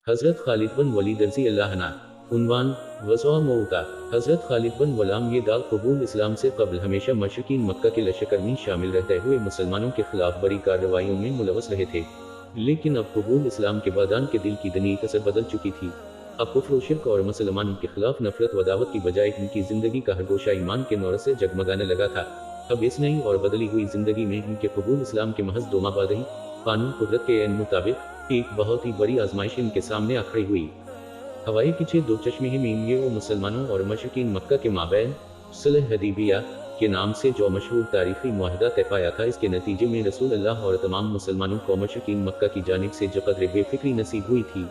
हज़रत खालिद बिन वलीद रज़ी अल्लाह अन्हु। उन्वान ग़ज़वा मऊता। हज़रत खालिद बिन वलाम ये दाग कबूल इस्लाम से कबल हमेशा मशरिकीन मक्का के लश्कर में शामिल रहते हुए मुसलमानों के खिलाफ बड़ी कार्रवाइयों में मुलवस रहे थे। लेकिन अब कबूल इस्लाम के बाद के दिल की दनी कसर बदल चुकी थी। अब कुफ्र और शिर्क और मुसलमानों के खिलाफ नफरत व दावत की बजाय इनकी जिंदगी का हर गोशा ईमान के नूर से जगमगाने लगा था। अब इस नई और बदली हुई जिंदगी में इनके कबूल इस्लाम के महज 2 माह बाद ही कानून कुदरत के ऐन मुताबिक एक बहुत ही बड़ी आजमाइश इनके सामने आ खड़ी हुई। हवाई पीछे 2 चश्मे में ये वो मुसलमानों और मशरिकीन मक्का के माबैन सुलह हदीबिया के नाम से जो मशहूर तारीखी मुआहदा तय पाया था, इसके नतीजे में रसूल अल्लाह और तमाम मुसलमानों को मशरिकीन मक्का की जानिब से जो कदर बेफिक्री नसीब हुई थी।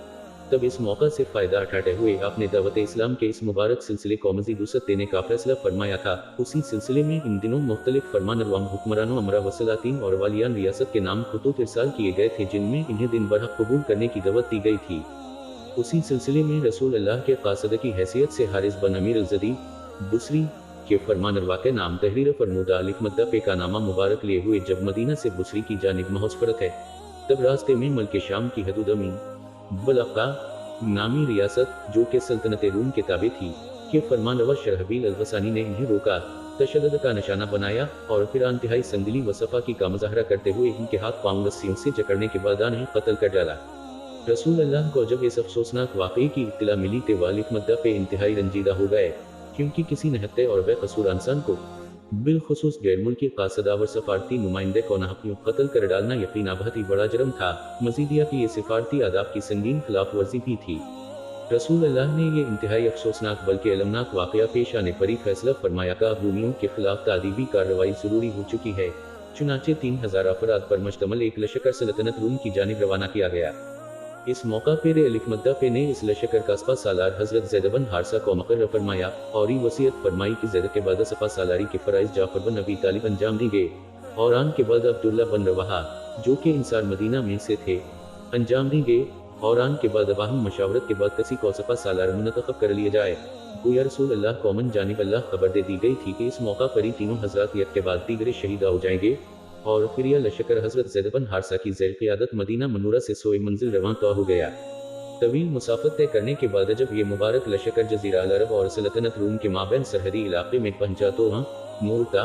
तब इस मौका से फ़ायदा उठाते हुए आपने दावत इस्लाम के इस मुबारक सिलसिले को मज़ीद वसअत देने का फैसला फरमाया था। उसी सिलसिले में इन दिनों मुख्तलिफ फरमानरवा हुक्मरानों, अमरा व सलातीन और वालियान रियासत के नाम खतूत इरसाल किए गए थे, जिनमें इन्हें दिन बरहक कबूल करने की दावत दी गई थी। उसी सिलसिले में रसूल अल्लाह के कासिद की हैसियत से हारिस बिन अमीर अल-ज़दी बुसरी के फरमानरवा के नाम तहरीर फरमूदा अलिफ मद्दा पे का नामा मुबारक लिए हुए जब मदीना से बुसरी की जानिब महज फरत है, तब रास्ते में मल्क शाम की हदूद अमीन बलक्का नामी रियासत, जो कि सल्तनत रूम के ताबे थी, के फरमानरवा शरहबील अल-गसानी ने इन्हें रोका, तशद्दुद का निशाना बनाया और फिर इंतहाई संदिली व सफाकी का मुजाहरा करते हुए इनके हाथ पांव रस्सियों से जकड़ने के बाद इन्हें कत्ल कर डाला। रसूल अल्लाह को जब इस अफसोसनाक वाक़ई की इत्तला मिली तो वालिफ मद्दा पे इंतहाई रंजीदा हो गए, क्योंकि किसी निहत्ते और बेकसूर इंसान को, बिलखुसूस गैर मुल्की कासदा व सफारती नुमाइंदे को नाहक कत्ल कर डालना यकीना बहुत ही बड़ा जुर्म था। मजीदिया की ये सिफारती आदाब की संगीन खिलाफ वर्जी भी थी। रसूल अल्लाह ने ये इंतहाई अफसोसनाक बल्कि अलमनाक वाक़या पेश आने पर ही फैसला फरमाया कि अब रूमियों के खिलाफ तादीबी कार्रवाई ज़रूरी हो चुकी है। चुनाचे 3000 अफराद पर मुश्तमिल एक लश्कर सल्तनत रूम की जानिब रवाना किया गया। इस मौका पर अलिफ मद्दा पे ने इस लश्कर का सपा सालार हजरत ज़ैद बिन हारिसा को मुकर्रर फरमाया और ये वसीयत फरमाई कि ज़ैद के बाद सपा सालारी के फराइज जाफर बिन अबी तालिब अंजाम दिए और आन के बाद अब्दुल्ला बिन रवाहा, जो कि इंसार मदीना में से थे, अंजाम दिए और आन के बाद अवाहम मशावरत के बाद किसी को सपा सालार मुंतखब कर लिया जाए। गोया रसूल अल्लाह को मन जानिब अल्लाह खबर दे दी गई थी कि इस मौका पर ही तीनों हजरात यक के बाद दीगरे शहीदा हो जाएंगे और फिर यह लश्कर हजरत ज़ैद बिन हारिसा की ज़ैर क़ियादत मदीना मनूरा से सोए मंजिल रवां तो हो गया। तवील मुसाफत तय करने के बाद जब ये मुबारक लश्कर जज़ीरा अल अरब और सल्तनत रूम के माबैन सरहदी इलाके में पहुंचा तो वहाँ मोरता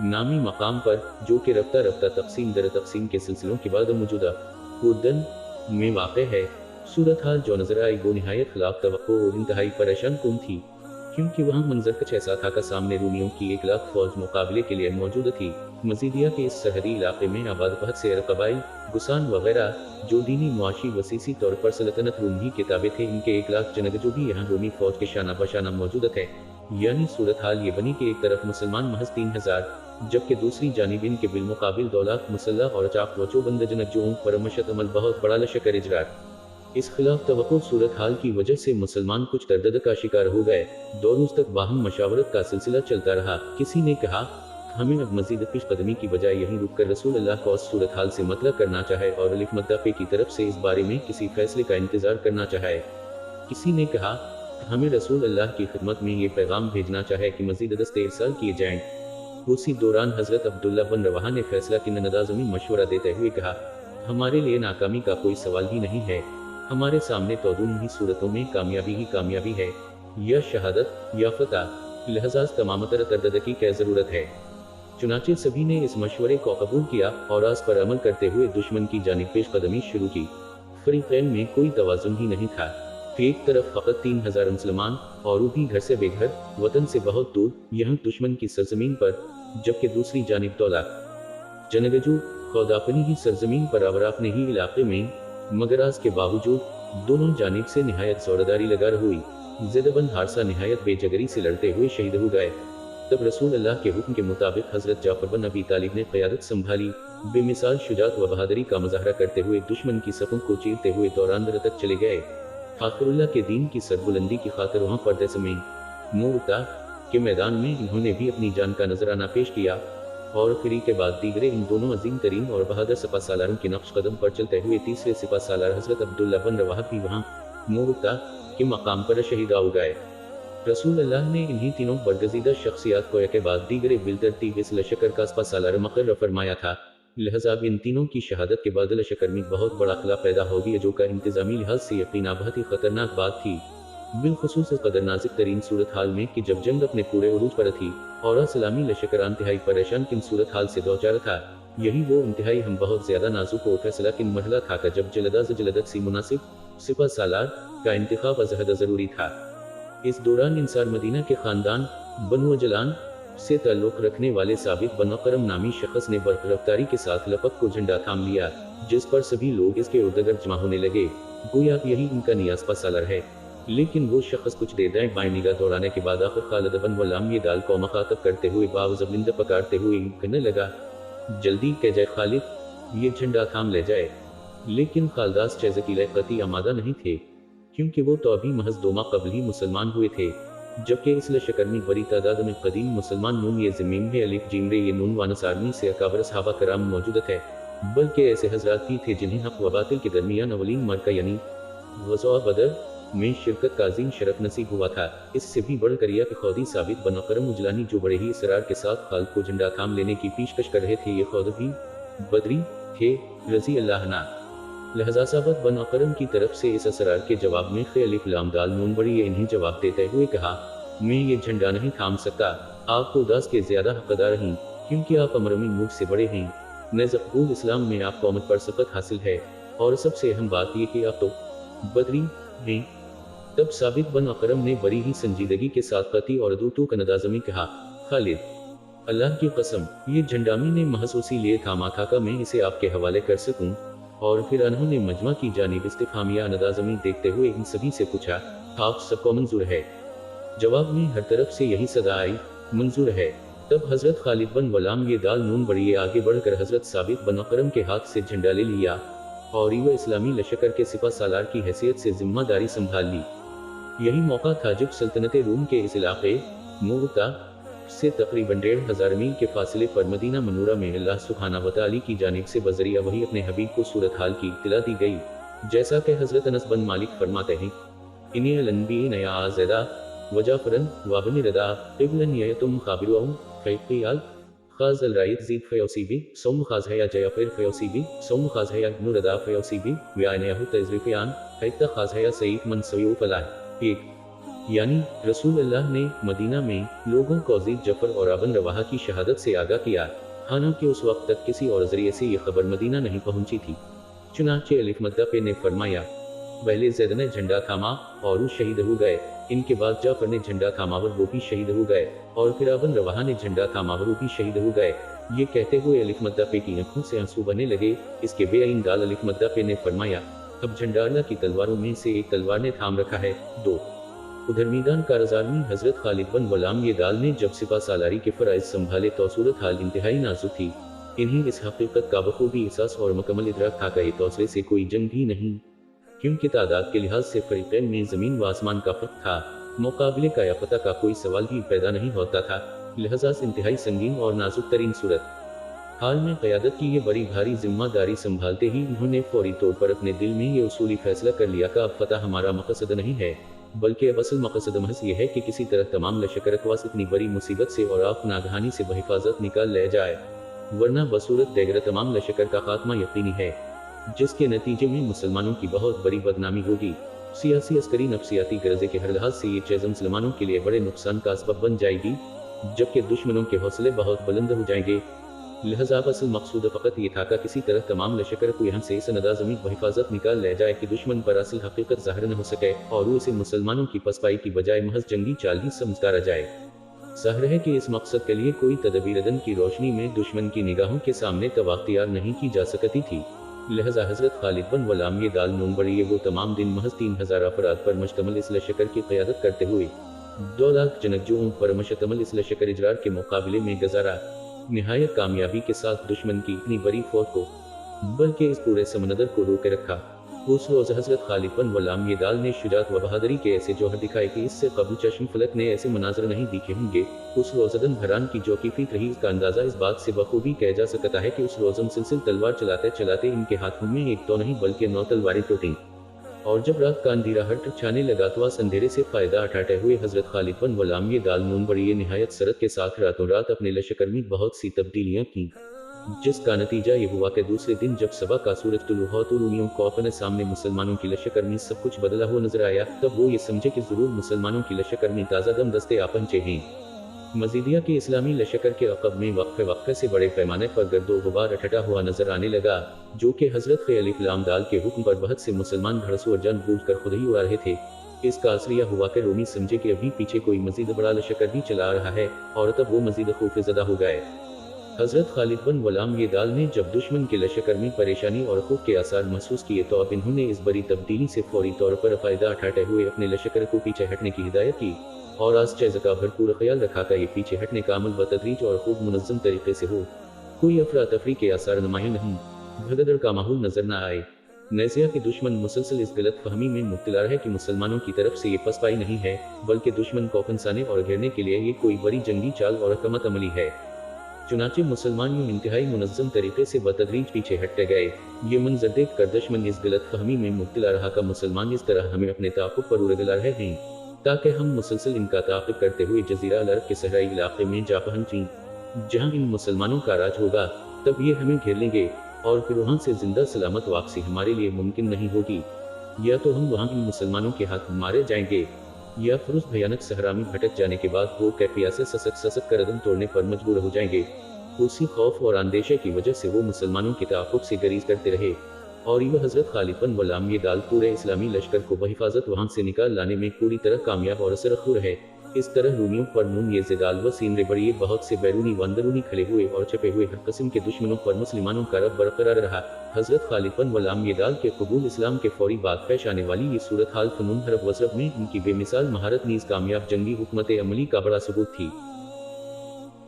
नामी मकाम पर, जो कि रफ्ता रफ्ता तकसीम दर तकसीम के सिलसिलों के बाद मौजूदा उर्दन में वाक़ है, सूरत हाल जो नजर आई वो निहायत खिलाफ तवक्को और इंतहाई परेशान कुन थी, क्योंकि वहाँ मंजर कुछ ऐसा था कि सामने रूमियों की 1 लाख फौज मुकाबले के लिए मौजूद थी। मजीदिया के इस सरहदी इलाके में आबाद बहुत से अरब कबाइल, गुसान वगैरह, जो दीनी मुआशी वसीसी तौर पर सल्तनत रूम ही किताबे थे, इनके 1 लाख जनग जो भी यहाँ रूमी फौज के शाना बशाना मौजूद थे। यानी सूरत हाल ये बनी कि एक तरफ मुसलमान महज 3000, जबकि दूसरी जानिब इनके बिलमुकाबिल 2 लाख मुसल्लह और चाक व चौबंद जनग जो पर मशत अमल बहुत बड़ा लश्कर इजरार। इस खिलाफ तवक्को सूरत हाल की वजह से मुसलमान कुछ तरदद का शिकार हो गए। 2 रोज तक बाहम मशावरत का सिलसिला चलता रहा। किसी ने कहा हमें अब मजीद पेशकदमी की बजाय यहीं रुक कर रसूल अल्लाह को इस सूरत हाल से मतलब करना चाहे और अलिफ मद्दा पे की तरफ से इस बारे में किसी फैसले का इंतजार करना चाहे। किसी ने कहा हमें रसूल अल्लाह की खिदमत में ये पैगाम भेजना चाहे कि मजीद दस्ते इरसाल किए जाएं। उसी दौरान हजरत अब्दुल्ला बिन रवाहा ने फैसला की नदाज़मी मशवरा देते हुए कहा, हमारे लिए नाकामी का कोई सवाल ही नहीं है, हमारे सामने तो दोनों ही सूरतों में कामयाबी ही कामयाबी है, या शहादत या फतह, लिहाजा तमाम तरदद की क्या ज़रूरत है। चुनाचे सभी ने इस मशवरे को कबूल किया और आज पर अमल करते हुए दुश्मन की जानिब पेशकदमी शुरू की। फरीक़ैन में कोई तवाज़ुन ही नहीं था। एक तरफ फ़कत 3000 मुसलमान और वो भी घर से बेघर, वतन से बहुत दूर, यहाँ दुश्मन की सरजमीन पर, जबकि दूसरी जानिब 2 लाख जनगजू खुद अपनी ही सरजमीन पर और अपने ही इलाके में, मगर आज के बावजूद दोनों जानिब से निहायत ज़ोरदारी लगा हुई। ज़ैद बिन हारिसा निहायत बेजगरी से लड़ते हुए शहीद हो गए। तब रसूल अल्लाह के हुक्म के मुताबिक हजरत जाफर बिन अबी तालिब ने क़यादत संभाली। बेमिसाल शुजात व बहादुरी का मुजाहरा करते हुए दुश्मन की सफ़ों को चीरते हुए दौरान तक चले गए। फ़ाखरुल्लाह के दीन की सरबुलंदी की खातिर वहाँ पर दसमें मोरता के मैदान में इन्होंने भी अपनी जान का नजराना पेश किया और फिर के बाद दीगरे इन दोनों अजीम तरीन और बहादुर सपा सालारों के नक्श कदम पर चलते हुए तीसरे सिपा सालार हजरत अब्दुल्ला बिन रवाहा भी वहाँ मोरता के मकाम पर शहीद हो गए। रसूल अल्लाह ने इन्हीं तीनों बरगज़ीदा शख्सियात को एक बाद दीगरे बिलतरतीब इस लश्कर का सपा सालार मुकर्रर फरमाया था। लिहाजा इन तीनों की शहादत के बाद लश्कर में बहुत बड़ा खला पैदा हो गया, जो का इंतजामी लिहाज से यकीना बहुत ही खतरनाक बात थी। बिलखुसूस इस कदर नाजुक तरीन सूरत हाल में कि जब जंग अपने पूरे उरूज पर थी और सलामी लश्कर इंतहाई परेशान किन सूरत हाल से दो चार था, यही वो इंतहाई हम बहुत ज्यादा नाजुक और फैसला किन मरहला था का जब जलदत सी मुनासिब सिपा सालार का इंतखाब अजहद जरूरी था। इस दौरान इंसार मदीना के खानदान बनु अजलान से ताल्लुक रखने वाले साबित बन करम नामी शख्स ने बरकरफ्तारी के साथ लपक को झंडा थाम लिया, जिस पर सभी लोग इसके उर्दगर्द जमा होने लगे, गोया यही इनका नियाज़ सालर है। लेकिन वो शख्स कुछ देर दाएं बाएं निगाह दौड़ाने के बाद आखिर खालिद बन वलाम ये दाल को मुखातब करते हुए बावजबिंदा पकारते हुए कहने लगा, जल्दी कह जाए खालिद, ये झंडा थाम ले जाए। लेकिन खालदास चैज़कीले कती आमादा नहीं थे, क्योंकि वो तो अभी महज 2 माह कबल ही मुसलमान हुए थे, जबकि इस लश्कर में बड़ी तादाद में कदीम मुसलमान नून ये ज़मीन में अलिफ जिमरे ये नून वानस आर्मी से अकाबर सहाबा कराम मौजूद है, बल्कि ऐसे हजरात भी थे जिन्हें हक व बातिल के दरमियान अवलीन मरका यानी ग़ज़वा बदर में शिरकत का अज़ीम शरफ नसीब हुआ था। इससे भी बढ़कर यह कि खुद साबित बन करम उजलानी जो बड़े ही इसरार के साथ खालिद को झंडा थाम लेने की पेशकश कर रहे थे, ये खुद भी बदरी थे रज़ी अल्लाह अन्हु। लिहाजा साबित बन करम की तरफ से इस असरार के जवाब में अलिफ लाम दाल नून बड़ी इन्हें जवाब देते हुए कहा, मैं ये झंडा नहीं थाम सकता। आप तो दास के ज्यादा हकदार हैं, क्योंकि आप अमर में मुझ से बड़े हैं। नज़क़ूल इस्लाम में आप कौमत पर सबक हासिल है, और सबसे अहम बात यह कि आप तो बदरी हैं। तब साबित बन अकरम ने बड़ी ही संजीदगी के साथ कती और दूतों का नदाज़मी कहा, खालिद, अल्लाह की कसम, ये झंडा मैंने महज उसी लिए थामा था कि मैं इसे आपके हवाले कर सकूं। और फिर उन्होंने मजमा की जानिब इस्तिफ़ामिया नदाज़मी देखते हुए इन सभी से पूछा, आप सबको मंजूर है? जवाब में हर तरफ से यही सदा आई, मंजूर है। तब हजरत खालिद बन वलाम ये दाल नून बड़िए आगे बढ़कर हजरत साबित बन अकरम के हाथ से झंडा ले लिया और वह इस्लामी लश्कर के सिपा सालार की हैसियत से जिम्मेदारी संभाल ली। यही मौका था जब सल्तनत रूम के इस इलाके मुअत्ता से तकरीबन 1500 मील के फासले पर मदीना मनूरा में अल्लाह सुब्हाना व तआला की जानिब से बजरिया वही अपने हबीब को सूरत हाल की इत्तला दी गई। जैसा कि हजरत अनस बन मालिक फरमाते हैं, इन्हीं अलनबी नया आज़दा वजाफरन वाबन रदा इब्न यतुम खाबिरुम फ़ैक़ियाल खाज़ अलरायत ज़ीद फ़यौसीबी सौम खाज़ है या जयाफ़िर फ़यौसीबी सौम खाज़ है या इब्न रदा फ़यौसीबी व्यानयाहु तज़रिफ़ियान फ़ैक़्ता खाज़ है या सईद मन सयू फलाह। एक यानी रसूल अल्लाह ने मदीना में लोगों को ज़ीद जफ़र और अबन रवाहा की शहादत से आगाह किया, हालांकि उस वक्त तक किसी और ज़रिए से ये खबर मदीना नहीं पहुंची थी। चुनांचे अलिफ मद्दा ने फरमाया, पहले ज़ैद ने झंडा थामा और वो शहीद हो गए। इनके बाद जाफर ने झंडा थामा और वो भी शहीद हो गए, और फिर अबन रवाहा ने झंडा थामा और वो भी शहीद हो गए। ये कहते हुए अलिफ मद्दा की आंखों से आंसू बहने लगे। इसके बेअइन दाल अलिफ मद्दा ने फरमाया, अब झंडा अल्लाह की तलवारों में से एक तलवार ने थाम रखा है। 2 उधर मीदान कारज़ार में हजरत खालिद बन वलाम ये दाल ने जब सिपा सालारी के फ़राइज़ संभाले तो सूरत हाल इंतहाई नाजुक थी। इन्हें इस हकीकत का बखूबी एहसास और मुकम्मल इदराक था कि ये तौसरे से कोई जंग भी नहीं, क्योंकि तादाद के लिहाज से फ़रीक़ैन में ज़मीन व आसमान का फ़र्क था। मुकाबले का या फ़तह का कोई सवाल ही पैदा नहीं होता था। लिहाजा इंतहाई संगीन और नाजुक तरीन सूरत हाल में क़यादत की ये बड़ी भारी जिम्मेदारी संभालते ही उन्होंने फौरी तौर पर अपने दिल में ये उसूली फैसला कर लिया कि अब फ़तह हमारा मकसद नहीं है, बल्कि अब असल मकसद महज ये है कि किसी तरह तमाम लश्कर अक़वास इतनी बड़ी मुसीबत से और आप नागहानी से बहिफाजत निकाल ले जाए, वरना बसूरत देगर तमाम लश्कर का खात्मा यकीनी है, जिसके नतीजे में मुसलमानों की बहुत बड़ी बदनामी होगी। सियासी अस्करी नफसियाती गर्जे के हर लिहाज से ये चीज़ मुसलमानों के लिए बड़े नुकसान का असबाब बन जाएगी, जबकि दुश्मनों के हौसले बहुत बुलंद हो जाएंगे। लिहाजा असल मकसूद फ़कत ये था कि किसी तरह तमाम लश्कर को यहाँ से इस नदाज़मी बहिफाजत निकाल ले जाए कि दुश्मन पर असल हकीकत ज़ाहिर न हो सके और वो इसे मुसलमानों की पसपाई की बजाय महज जंगी चाल ही समझता रह जाए। ज़ाहिर है कि इस मकसद के लिए कोई तदबीरदन की रोशनी में दुश्मन की निगाहों के सामने तवाख्तियार नहीं की जा सकती थी। लिहाजा हजरत खालिद बन वलाम ये दाल नून बड़ी वो तमाम दिन महज 3000 अफराद पर मुश्तमिल इस लश्कर की क़यादत करते हुए 2 लाख जंगजुओं पर मुश्तमिल इस लश्कर इजरार के मुकाबले में गुजारा। निहायत कामयाबी के साथ दुश्मन की इतनी बड़ी फौज को बल्कि इस पूरे समंदर को रोके रखा। उस रोज़ हजरत खालिद बन वलाम ये दाल ने शुजात व बहादुरी के ऐसे जौहर दिखाए कि इससे कबल चश्म फलक ने ऐसे मनाजर नहीं दिखे होंगे। उस रोज़दन भरान की जो की फीत रही, इसका अंदाज़ा इस बात से बखूबी किया जा सकता है कि उस रोज़ मुसलसिल तलवार चलाते चलाते इनके हाथों में एक तो नहीं बल्कि 9 तलवारें टूटीं, और जब रात का अंधेरा हट छाने लगा तो इस अंधेरे से फ़ायदा उठाते हुए हजरत खालिद बन वलाम ये दाल नून बड़ी निहायत सरत के साथ रातों रात अपने लश्कर में बहुत सी तब्दीलियाँ की। जिसका नतीजा ये हुआ कि दूसरे दिन जब सबा का सूरज तुलू हुआ तो रूमियों को अपने सामने मुसलमानों की लश्कर में सब कुछ बदला हुआ नजर आया। तब वो ये समझे कि जरूर मुसलमानों की लश्कर में ताज़ा दम दस्ते आ पहुंचे हैं। मजीदिया के इस्लामी लश्कर के अक़ब में वक्फे वक्फे से बड़े पैमाने पर गर्दो गुबार इकट्ठा हुआ नजर आने लगा, जो कि हजरत ख़लील लामदाल के हुक्म पर बहुत से मुसलमान घड़सू और जन बूझ कर खुद ही उड़ा रहे थे। इसका असरिया हुआ कि रोमी समझे कि अभी पीछे कोई मजीद बड़ा लश्कर भी चला रहा है, और तब वो मजीद खौफज़दा हो गए। हजरत खालिद बिन गुलाम ये दाल ने जब दुश्मन के लश्कर में परेशानी और खौफ के आसार महसूस किए तो अब इन्होंने इस बड़ी तब्दीली से फौरी तौर पर फ़ायदा उठाते हुए अपने लश्कर को पीछे हटने की हिदायत की, और आस्तेज़ का भरपूर ख्याल रखा कि ये पीछे हटने का अमल बतदरीज और खूब मुनज़्ज़म तरीके से हो, कोई अफरा तफरी के आसार नुमाया नहीं, भगदड़ का माहौल नजर न आए। नज़िया के दुश्मन मुसलसल इस गलत फहमी में मुब्तला रहे कि मुसलमानों की तरफ से ये पसपाई नहीं है, बल्कि दुश्मन को फंसाने और घेरने के लिए ये कोई बड़ी जंगी चाल और हकमत अमली है। चुनाचे मुसलमान यूं इंतहाई मुनज़्ज़म तरीके से बतदरीज पीछे हटते गए। ये मंजर देख कर दुश्मन इस गलत फहमी में मुब्तला रहा का मुसलमान इस तरह हमें अपने ताक़ुब पर उड़गला रहे हैं, ताकि हम मुसलसल इनका ताक़ुब करते हुए जज़ीरा अल अरब के सहराई इलाक़े में जा पहुँचें, जहाँ इन मुसलमानों का राज होगा। तब ये हमें घेर लेंगे, और फिर वहाँ से जिंदा सलामत वापसी हमारे लिए मुमकिन नहीं होगी। या तो हम वहाँ इन मुसलमानों के हाथ मारे जाएंगे, या फिर उस भयानक सहरा में भटक जाने के बाद वो कैफिया से ससक कर कदम तोड़ने पर मजबूर हो जाएंगे। उसी खौफ और अंदेशे की वजह से वो मुसलमानों के ताक़ुब से गरीज करते रहे, और ये हजरत खालिद बिन गुलाम ये दाल पूरे इस्लामी लश्कर को बहिफाजत वहाँ से निकाल लाने में पूरी तरह कामयाब और असरखू रहे। इस तरह रूमियों पर नून ये ज़िदाल व सीनरे बड़िए बहुत से बैरूनी व अंदरूनी खड़े हुए और छपे हुए हर किस्म के दुश्मनों पर मुसलमानों का रब बरकरार रहा। हजरत खालिद बिन गुलाम ये दाल के कबूल इस्लाम के फौरी बाद पेश आने वाली ये सूरत हाल फ़नून हरब वज़रब में उनकी बेमिसाल महारत नीज़ कामयाब जंगी हुकमत अमली का बड़ा सबूत थी।